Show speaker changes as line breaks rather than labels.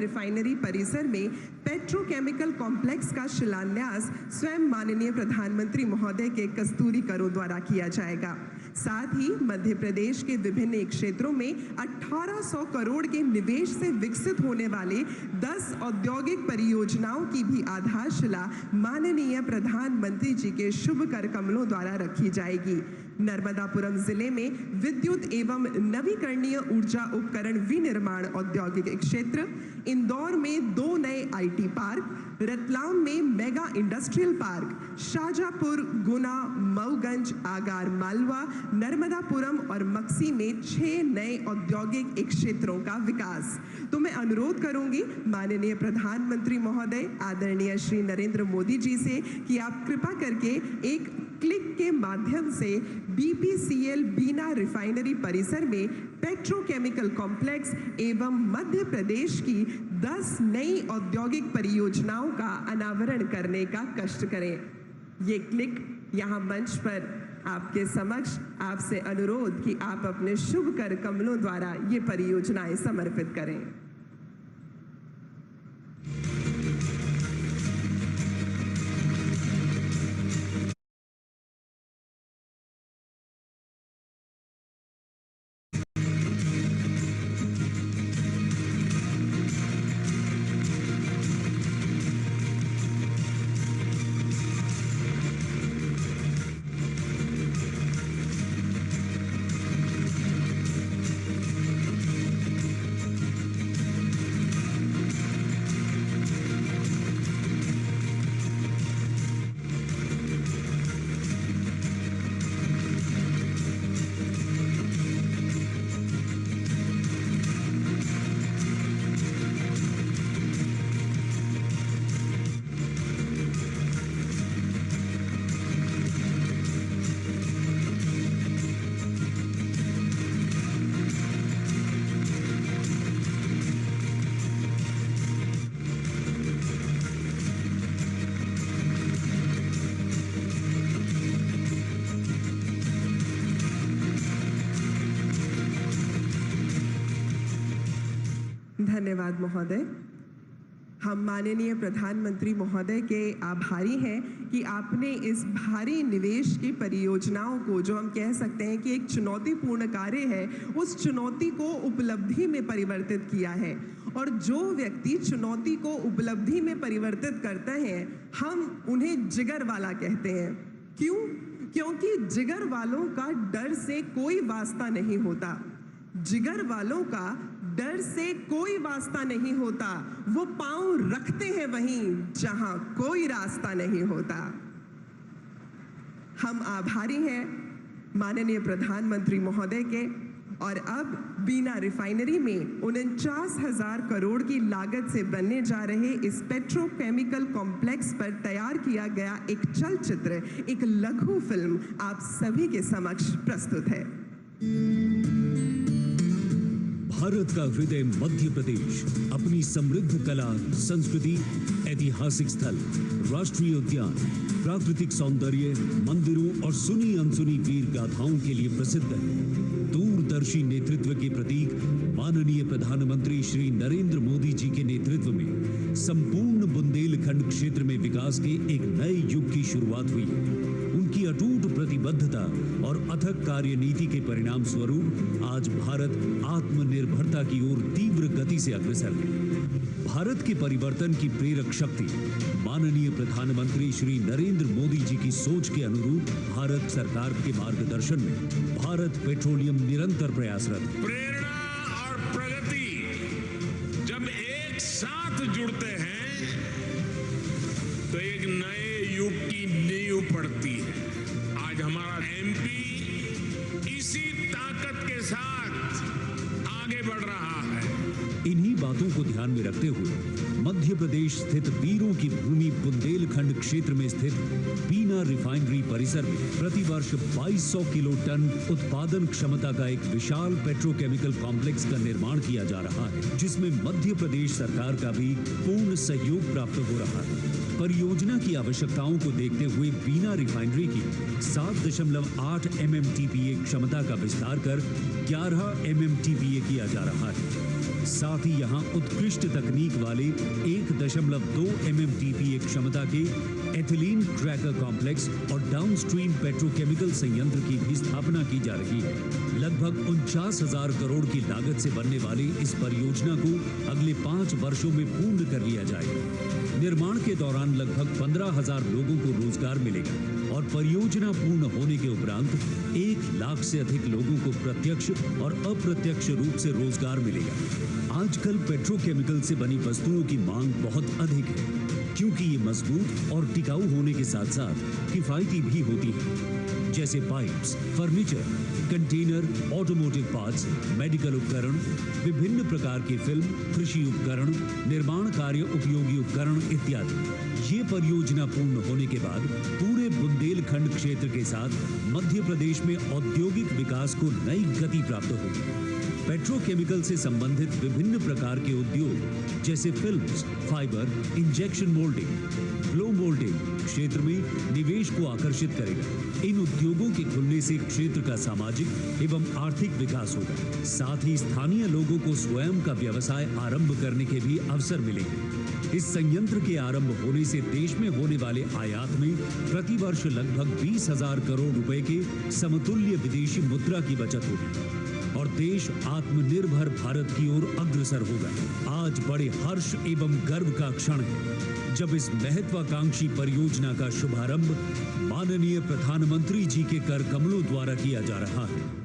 Refinery परिसर में petrochemical complex का शिलान्यास स्वयं माननीय प्रधानमंत्री महोदय के कस्तूरी करों द्वारा किया जाएगा। साथ ही मध्य प्रदेश के विभिन्न क्षेत्रों में 1800 करोड़ के निवेश से विकसित होने वाले 10 औद्योगिक परियोजनाओं की भी आधारशिला माननीय प्रधानमंत्री जी के शुभ कर कमलों द्वारा रखी जाएगी। नर्मदापुरम जिले में विद्युत एवं नवीकरणीय ऊर्जा उपकरण विनिर्माण औद्योगिक क्षेत्र, इंदौर में 2 नए आईटी पार्क, रतलाम में मेगा इंडस्ट्रियल पार्क, शाजापुर, गुना, मऊगंज, आगार मालवा, नर्मदापुरम और मक्सी में 6 नए औद्योगिक क्षेत्रों का विकास। तो मैं अनुरोध करूंगी माननीय प्रधानमंत्री महोदय आदरणीय श्री नरेंद्र मोदी जी से कि आप कृपा करके एक क्लिक के माध्यम से बीपीसीएल बीना रिफाइनरी परिसर में पेट्रोकेमिकल कॉम्प्लेक्स एवं मध्य प्रदेश की 10 नई औद्योगिक परियोजनाओं का अनावरण करने का कष्ट करें। ये क्लिक यहाँ मंच पर आपके समक्ष आपसे अनुरोध कि आप अपने शुभ कर कमलों द्वारा ये परियोजनाएं समर्पित करें। धन्यवाद महोदय। हम माननीय प्रधानमंत्री महोदय के आभारी हैं कि आपने इस भारी निवेश की परियोजनाओं को, जो हम कह सकते हैं कि एक चुनौतीपूर्ण कार्य है, उस चुनौती को उपलब्धि में परिवर्तित किया है। और जो व्यक्ति चुनौती को उपलब्धि में परिवर्तित करते हैं, हम उन्हें जिगर वाला कहते हैं। क्यों? क्योंकि जिगर वालों का डर से कोई वास्ता नहीं होता। जिगर वालों का डर से कोई वास्ता नहीं होता। वो पांव रखते हैं वहीं जहां कोई रास्ता नहीं होता। हम आभारी हैं माननीय प्रधानमंत्री महोदय के। और अब बीना रिफाइनरी में 49,000 करोड़ की लागत से बनने जा रहे इस पेट्रोकेमिकल कॉम्प्लेक्स पर तैयार किया गया एक चलचित्र, एक लघु फिल्म आप सभी के समक्ष प्रस्तुत है।
भारत का हृदय मध्य प्रदेश अपनी समृद्ध कला, संस्कृति, ऐतिहासिक स्थल, राष्ट्रीय उद्यान, प्राकृतिक सौंदर्य, मंदिरों और सुनी अनसुनी वीर गाथाओं के लिए प्रसिद्ध है। दूरदर्शी नेतृत्व के प्रतीक माननीय प्रधानमंत्री श्री नरेंद्र मोदी जी के नेतृत्व में संपूर्ण बुंदेलखंड क्षेत्र में विकास के एक नए युग की शुरुआत हुई है। उनकी अटूट प्रतिबद्धता और अथक कार्यनीति के परिणाम स्वरूप आज भारत आत्मनिर्भरता की ओर तीव्र गति से अग्रसर है। भारत के परिवर्तन की प्रेरक शक्ति माननीय प्रधानमंत्री श्री नरेंद्र मोदी जी की सोच के अनुरूप भारत सरकार के मार्गदर्शन में भारत पेट्रोलियम निरंतर प्रयासरत है।
प्रेरणा और प्रगति जब एक साथ जुड़ते हैं तो एक नए युग की नींव पड़ती है। आज हमारा एमपी इसी ताकत के साथ आगे बढ़ रहा है।
इन्हीं बातों को ध्यान में रखते हुए मध्य प्रदेश स्थित वीरों की भूमि बुंदेलखंड क्षेत्र में स्थित बीना रिफाइनरी परिसर में प्रतिवर्ष 2200 किलो टन उत्पादन क्षमता का एक विशाल पेट्रोकेमिकल कॉम्प्लेक्स का निर्माण किया जा रहा है, जिसमें मध्य प्रदेश सरकार का भी पूर्ण सहयोग प्राप्त हो रहा है। परियोजना की आवश्यकताओं को देखते हुए बीना रिफाइनरी की 7.8 MMTPA क्षमता का विस्तार कर 11 MMTPA किया जा रहा है। साथ ही यहां उत्कृष्ट तकनीक वाले 1.2 MMTPA क्षमता के एथिलीन क्रैकर कॉम्प्लेक्स और डाउनस्ट्रीम पेट्रोकेमिकल संयंत्र की भी स्थापना की जा रही है। लगभग 49,000 करोड़ की लागत से बनने वाली इस परियोजना को अगले 5 वर्षों में पूर्ण कर लिया जाएगा। निर्माण के दौरान लगभग 15,000 लोगों को रोजगार मिलेगा और परियोजना पूर्ण होने के उपरांत 1 लाख से अधिक लोगों को प्रत्यक्ष और अप्रत्यक्ष रूप से रोजगार मिलेगा। आजकल पेट्रोकेमिकल से बनी वस्तुओं की मांग बहुत अधिक है, क्योंकि ये मजबूत और टिकाऊ होने के साथ साथ किफायती भी होती है, जैसे pipes, furniture, container, automotive parts, medical उपकरण, विभिन्न प्रकार के फिल्म, कृषि उपकरण, निर्माण कार्य उपयोगी उपकरण इत्यादि। ये परियोजना पूर्ण होने के बाद पूरे बुंदेलखंड क्षेत्र के साथ मध्य प्रदेश में औद्योगिक विकास को नई गति प्राप्त होगी। पेट्रोकेमिकल से संबंधित विभिन्न प्रकार के उद्योग जैसे films, fibre, injection moulding, blow moulding क्षेत्र में निवेश को आकर्षित करेगा। इन उद्योगों के खुलने से क्षेत्र का सामाजिक एवं आर्थिक विकास होगा। साथ ही स्थानीय लोगों को स्वयं का व्यवसाय आरंभ करने के भी अवसर मिलेंगे। इस संयंत्र के आरंभ होने से देश में होने वाले आयात में प्रतिवर्ष लगभग 20,000 करोड़ रुपए के समतुल्य विदेशी मुद्रा की बचत होगी और देश आत्मनिर्भर भारत की ओर अग्रसर होगा। आज बड़े हर्ष एवं गर्व का क्षण है जब इस महत्वाकांक्षी परियोजना का शुभारंभ माननीय प्रधानमंत्री जी के कर कमलों द्वारा किया जा रहा है।